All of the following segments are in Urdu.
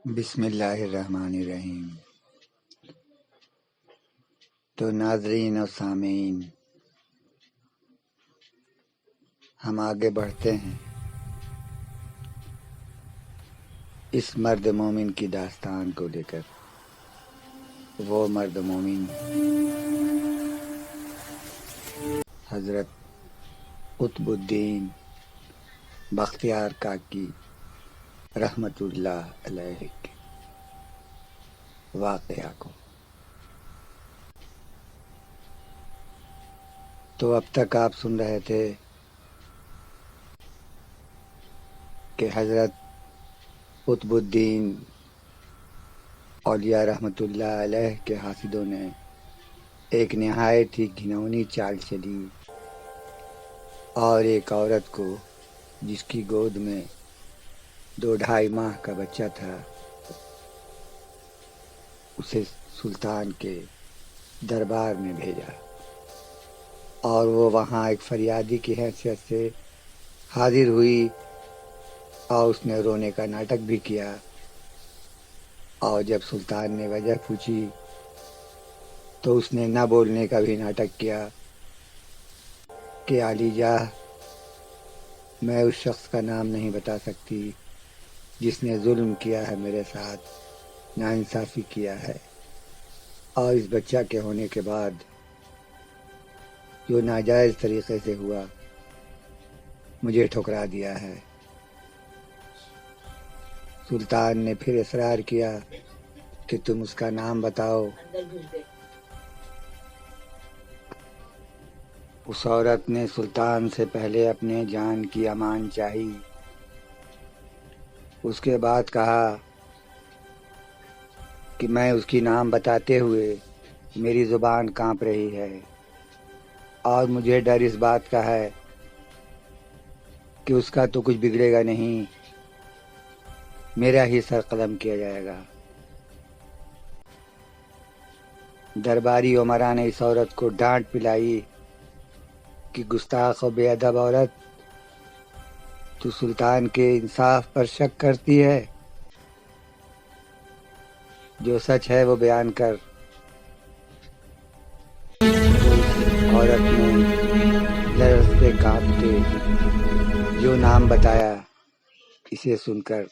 بسم اللہ الرحمن الرحیم۔ تو ناظرین اور سامعین، ہم آگے بڑھتے ہیں اس مرد مومن کی داستان کو لے کر۔ وہ مرد مومن حضرت قطب الدین بختیار کاکی رحمت اللہ علیہ کے واقعہ کو۔ تو اب تک آپ سن رہے تھے کہ حضرت قطب الدین اولیاء رحمت اللہ علیہ کے حاسدوں نے ایک نہایت ہی گھنونی چال چلی اور ایک عورت کو جس کی گود میں 2-2.5 ماہ کا بچہ تھا اسے سلطان کے دربار میں بھیجا، اور وہ وہاں ایک فریادی کی حیثیت سے حاضر ہوئی اور اس نے رونے کا ناٹک بھی کیا۔ اور جب سلطان نے وجہ پوچھی تو اس نے نہ بولنے کا بھی ناٹک کیا کہ عالی جاہ، میں اس شخص کا نام نہیں بتا سکتی جس نے ظلم کیا ہے، میرے ساتھ ناانصافی کیا ہے، اور اس بچہ کے ہونے کے بعد جو ناجائز طریقے سے ہوا مجھے ٹھکرا دیا ہے۔ سلطان نے پھر اصرار کیا کہ تم اس کا نام بتاؤ۔ اس عورت نے سلطان سے پہلے اپنے جان کی امان چاہی، اس کے بعد کہا کہ میں اس کی نام بتاتے ہوئے میری زبان کانپ رہی ہے، اور مجھے ڈر اس بات کا ہے کہ اس کا تو کچھ بگڑے گا نہیں، میرا ہی سر قلم کیا جائے گا۔ درباری عمرا نے اس عورت کو ڈانٹ پلائی کہ گستاخ و بے ادب عورت، تو سلطان کے انصاف پر شک کرتی ہے، جو سچ ہے وہ بیان کر۔ عورت نے لرزتے کانپتے جو نام بتایا، اسے سن کر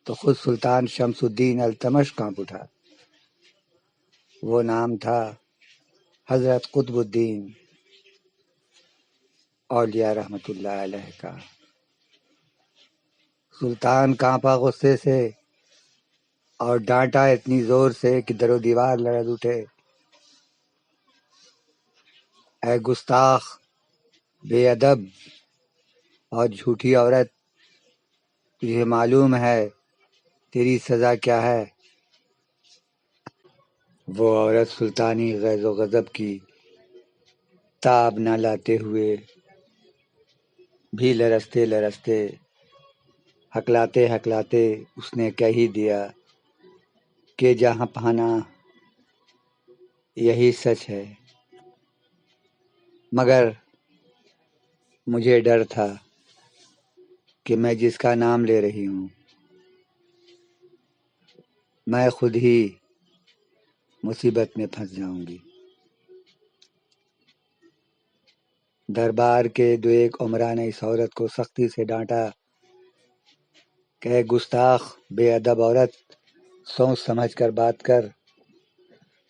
تو خود سلطان شمس الدین التمش کانپ اٹھا۔ وہ نام تھا حضرت قطب الدین اولیاء رحمت اللہ علیہ کا۔ سلطان کانپا غصے سے اور ڈانٹا اتنی زور سے کہ در و دیوار لرز اٹھے۔ اے گستاخ، بے ادب اور جھوٹی عورت، تجھے معلوم ہے تیری سزا کیا ہے؟ وہ عورت سلطانی غیظ و غضب کی تاب نہ لاتے ہوئے بھی لرزتے لرزتے ہکلاتے ہکلاتے اس نے کہہ ہی دیا کہ جہاں پہنا یہی سچ ہے، مگر مجھے ڈر تھا کہ میں جس کا نام لے رہی ہوں میں خود ہی مصیبت میں پھنس جاؤں گی۔ دربار کے 2-1 عمرا نے اس عورت کو سختی سے ڈانٹا کہ گستاخ بے ادب عورت، سوچ سمجھ کر بات کر،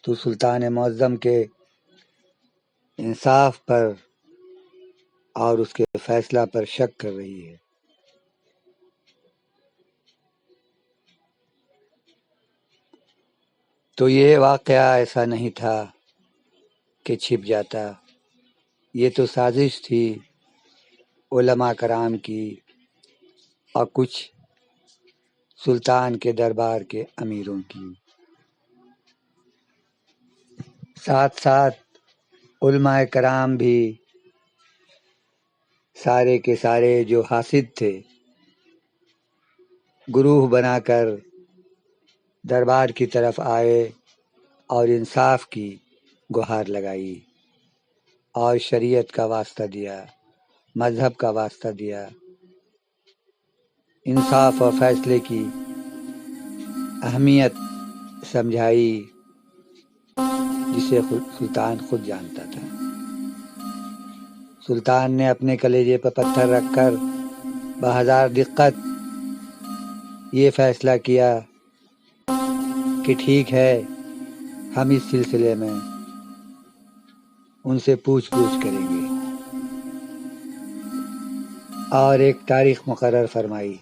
تو سلطان معظم کے انصاف پر اور اس کے فیصلہ پر شک کر رہی ہے۔ تو یہ واقعہ ایسا نہیں تھا کہ چھپ جاتا، یہ تو سازش تھی علماء کرام کی اور کچھ سلطان کے دربار کے امیروں کی۔ ساتھ ساتھ علماء کرام بھی سارے کے سارے جو حاسد تھے گروہ بنا کر دربار کی طرف آئے اور انصاف کی گہار لگائی اور شریعت کا واسطہ دیا، مذہب کا واسطہ دیا، انصاف اور فیصلے کی اہمیت سمجھائی جسے سلطان خود جانتا تھا۔ سلطان نے اپنے کلیجے پر پتھر رکھ کر بہزار دقت یہ فیصلہ کیا کہ ٹھیک ہے، ہم اس سلسلے میں ان سے پوچھ گچھ کریں گے، اور ایک تاریخ مقرر فرمائی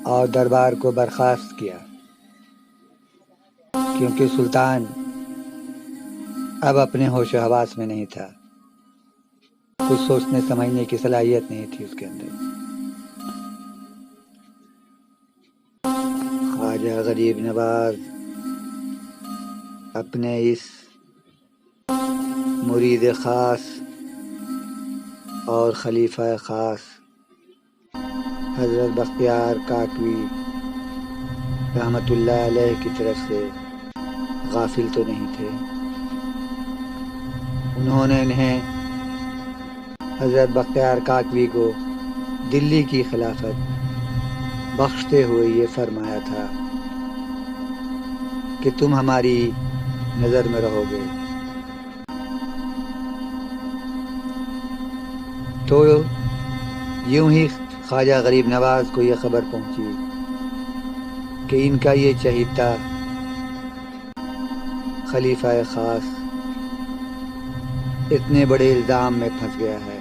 اور دربار کو برخاست کیا، کیونکہ سلطان اب اپنے ہوش و حواس میں نہیں تھا، کچھ سوچنے سمجھنے کی صلاحیت نہیں تھی اس کے اندر۔ خواجہ غریب نواز اپنے اس مرید خاص اور خلیفہ خاص حضرت بختیار کاکوی رحمت اللہ علیہ کی طرف سے غافل تو نہیں تھے۔ انہوں نے انہیں حضرت بختیار کاکوی کو دلی کی خلافت بخشتے ہوئے یہ فرمایا تھا کہ تم ہماری نظر میں رہو گے۔ تو یوں ہی خواجہ غریب نواز کو یہ خبر پہنچی کہ ان کا یہ چہیتا خلیفہ خاص اتنے بڑے الزام میں پھنس گیا ہے۔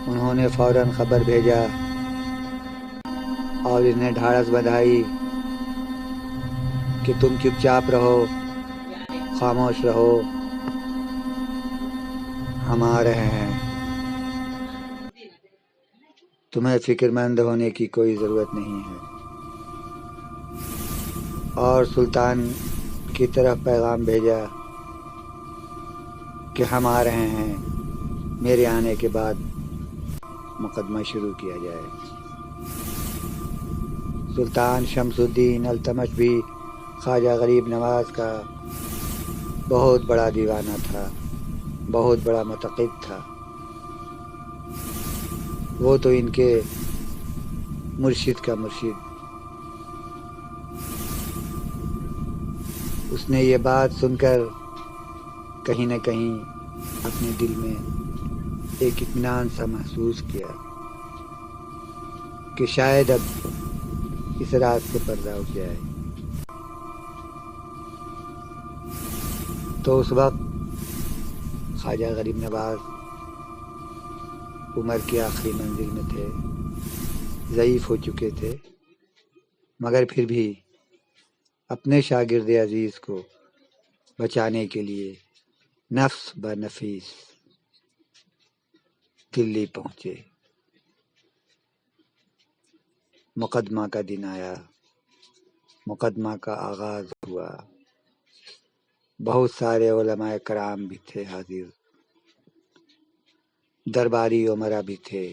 انہوں نے فوراً خبر بھیجا اور انہیں ڈھارس بندھائی کہ تم چپ چاپ رہو، خاموش رہو، ہم آ رہے ہیں، تمہیں فکر مند ہونے کی کوئی ضرورت نہیں ہے۔ اور سلطان کی طرف پیغام بھیجا کہ ہم آ رہے ہیں، میرے آنے کے بعد مقدمہ شروع کیا جائے۔ سلطان شمس الدین التمش بھی خواجہ غریب نواز کا بہت بڑا دیوانہ تھا، بہت بڑا متقد تھا۔ وہ تو ان کے مرشد کا مرشد۔ اس نے یہ بات سن کر کہیں نہ کہیں اپنے دل میں ایک اطمینان سا محسوس کیا کہ شاید اب اس راز سے پردہ اٹھ جائے۔ تو اس وقت خواجہ غریب نواز عمر کی آخری منزل میں تھے، ضعیف ہو چکے تھے، مگر پھر بھی اپنے شاگرد عزیز کو بچانے کے لیے نفس بنفیس دلی پہنچے۔ مقدمہ کا دن آیا، مقدمہ کا آغاز ہوا۔ بہت سارے علماء کرام بھی تھے حاضر، درباری امرا بھی تھے،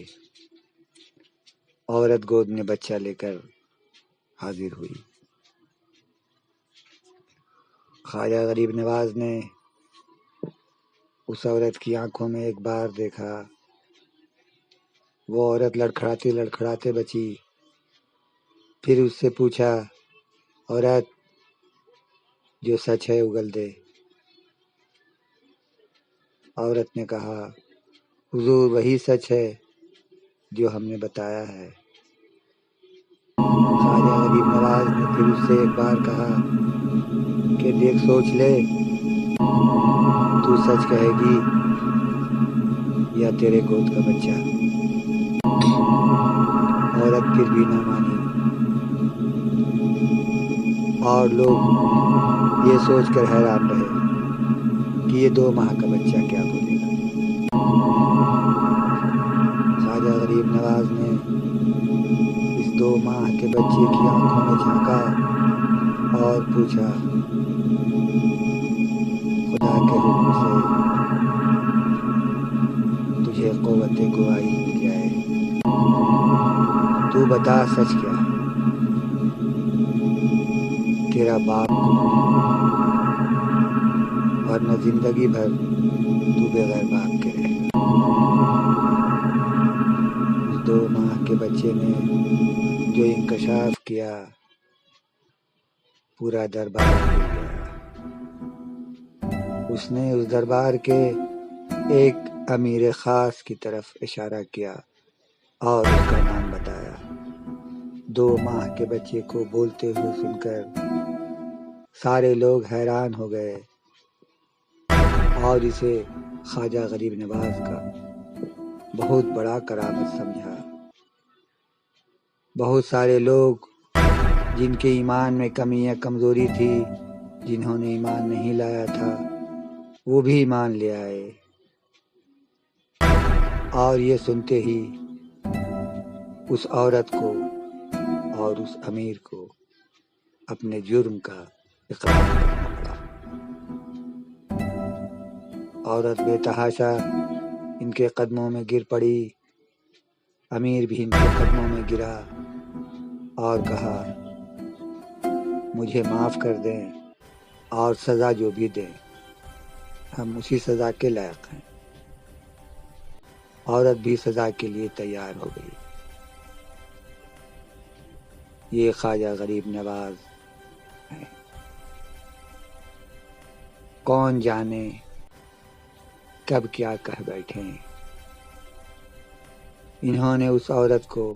عورت گود میں بچہ لے کر حاضر ہوئی۔ خواجہ غریب نواز نے اس عورت کی آنکھوں میں ایک بار دیکھا، وہ عورت لڑکھڑاتے لڑکھڑاتے بچی۔ پھر اس سے پوچھا، عورت جو سچ ہے اگل دے۔ عورت نے کہا، حضور وہی سچ ہے جو ہم نے بتایا ہے۔ خواجہ غریب نواز نے پھر اس سے ایک بار کہا کہ دیکھ سوچ لے، تو سچ کہے گی یا تیرے گود کا بچہ؟ عورت پھر بھی نہ مانی، اور لوگ یہ سوچ کر حیران رہے کہ یہ 2 ماہ کا بچہ کیا بولے گا۔ خواجہ غریب نواز نے اس 2 ماہ کے بچے کی آنکھوں میں جھانکا اور پوچھا، خدا کے حکم سے تجھے قوت گواہی مل جائے، تو بتا سچ کیا ہے؟ تیرا باپ کو، ورنہ زندگی بھر تو بغیر باپ کے رہے گا۔ 2 ماہ کے کے بچے نے جو انکشاف کیا پورا دربار ہو گیا۔ اس نے اس دربار کے ایک امیر خاص کی طرف اشارہ کیا اور اس کا نام بتایا۔ 2 ماہ کے بچے کو بولتے ہوئے سن کر سارے لوگ حیران ہو گئے اور اسے خواجہ غریب نواز کا بہت بڑا کرامت سمجھا۔ بہت سارے لوگ جن کے ایمان میں کمی یا کمزوری تھی، جنہوں نے ایمان نہیں لایا تھا، وہ بھی ایمان لے آئے، اور یہ سنتے ہی اس عورت کو اور اس امیر کو اپنے جرم کا اقرار کرنا پڑا۔ عورت بے تحاشا ان کے قدموں میں گر پڑی، امیر بھی ان کے قدموں میں گرا اور کہا مجھے معاف کر دیں اور سزا جو بھی دیں ہم اسی سزا کے لائق ہیں۔ عورت بھی سزا کے لیے تیار ہو گئی۔ یہ خواجہ غریب نواز ہیں۔ کون جانے کب کیا کہہ بیٹھے۔ انہوں نے اس عورت کو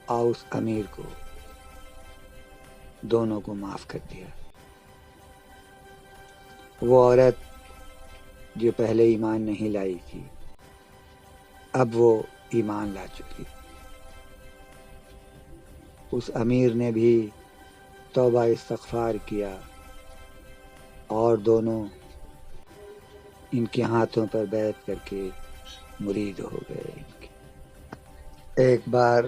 اور اس امیر کو دونوں کو معاف کر دیا۔ وہ عورت جو پہلے ایمان نہیں لائی تھی، اب وہ ایمان لا چکی۔ اس امیر نے بھی توبہ استغفار کیا اور دونوں ان کے ہاتھوں پر بیعت کر کے مرید ہو گئے۔ ایک بار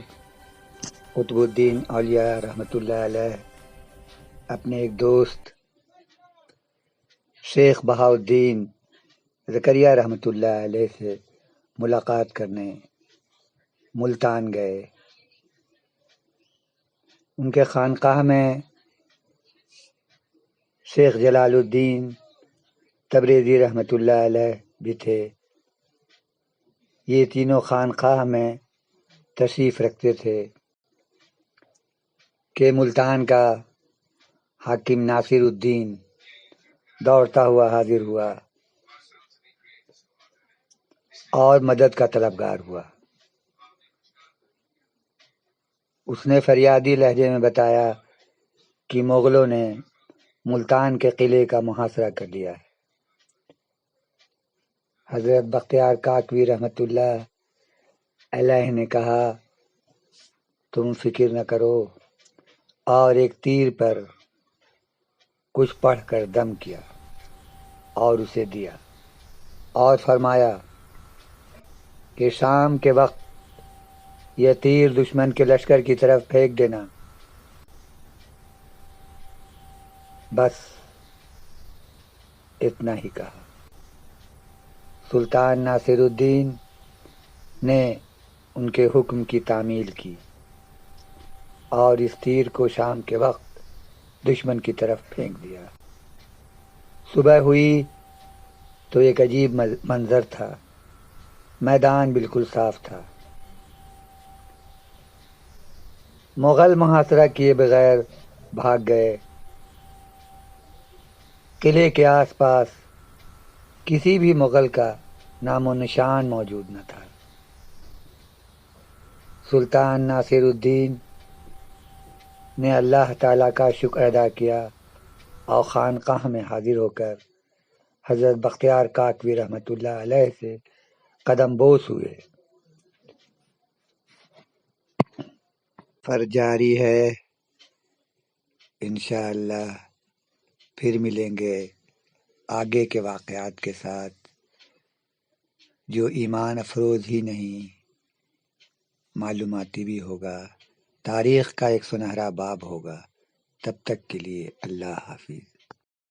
قطب الدین اولیاء رحمۃ اللہ علیہ اپنے ایک دوست شیخ بہاؤالدین زکریہ رحمۃ اللہ علیہ سے ملاقات کرنے ملتان گئے۔ ان کے خانقاہ میں شیخ جلال الدین تبریزی رحمۃ اللہ علیہ بھی تھے۔ یہ تینوں خانقاہ میں تشریف رکھتے تھے کہ ملتان کا حاکم ناصر الدین دوڑتا ہوا حاضر ہوا اور مدد کا طلبگار ہوا۔ اس نے فریادی لہجے میں بتایا کہ مغلوں نے ملتان کے قلعے کا محاصرہ کر لیا ہے۔ حضرت بختیار کاکوی رحمۃ اللہ علیہ نے کہا تم فکر نہ کرو، اور ایک تیر پر کچھ پڑھ کر دم کیا اور اسے دیا اور فرمایا کہ شام کے وقت یہ تیر دشمن کے لشکر کی طرف پھینک دینا۔ بس اتنا ہی کہا۔ سلطان ناصر الدین نے ان کے حکم کی تعمیل کی اور اس تیر کو شام کے وقت دشمن کی طرف پھینک دیا۔ صبح ہوئی تو ایک عجیب منظر تھا۔ میدان بالکل صاف تھا۔ مغل محاصرہ کیے بغیر بھاگ گئے۔ قلعے کے آس پاس کسی بھی مغل کا نام و نشان موجود نہ تھا۔ سلطان ناصر الدین نے اللہ تعالیٰ کا شکر ادا کیا اور خانقاہ میں حاضر ہو کر حضرت بختیار کاکوی رحمۃ اللہ علیہ سے قدم بوس ہوئے۔ پر جاری ہے، انشاءاللہ پھر ملیں گے آگے کے واقعات کے ساتھ جو ایمان افروز ہی نہیں معلوماتی بھی ہوگا، تاریخ کا ایک سنہرا باب ہوگا۔ تب تک کے لیے اللہ حافظ۔